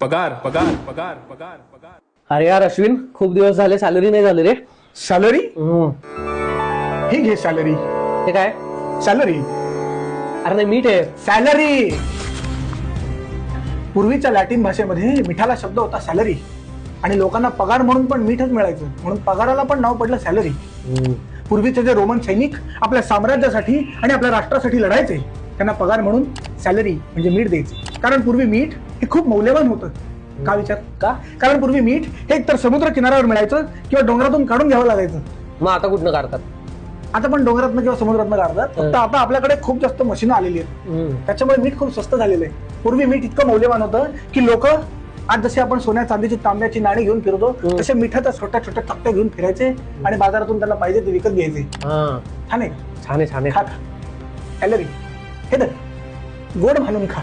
पगार पगार पगार पगार पगार. अरे यार अश्विन, खूप दिवस झाले सॅलरी नाही झाली रे. सॅलरी ही घे. सॅलरी हे काय? सॅलरी अरे नाही, मीठ आहे. सॅलरी. पूर्वीच्या लॅटिन भाषेमध्ये मिठाला शब्द होता सॅलरी आणि लोकांना पगार म्हणून पण मीठच मिळायचं, म्हणून पगाराला पण नाव पडलं सॅलरी. पूर्वीचे जे रोमन सैनिक आपल्या साम्राज्यासाठी आणि आपल्या राष्ट्रासाठी लढायचे त्यांना पगार म्हणून सॅलरी म्हणजे मीठ द्यायचे. कारण पूर्वी मीठ हे खूप मौल्यवान होतं. का विचार का? कारण पूर्वी मीठ हे एकतर समुद्र किनाऱ्यावर मिळायचं किंवा डोंगरातून काढून घ्यावं लागायचं. मग आता कुठनं काढतात? आता पण डोंगरातनं किंवा समुद्रातनं काढतात. फक्त आता आपल्याकडे खूप जास्त मशीन आलेली आहेत, त्याच्यामुळे मीठ खूप स्वस्त झालेलं आहे. पूर्वी मीठ इतकं मौल्यवान होतं की लोक आज जसे आपण सोन्या चांदीची तांब्याची नाणी घेऊन फिरतो तसे मिठाच्या छोट्या छोट्या चकत्या घेऊन फिरायचे आणि बाजारातून त्यांना पाहिजे ते विकत घ्यायचे. छान आहे का? छान आहे, छान आहे. खा खा. सॅलरी हे धर, गोड घालून खा.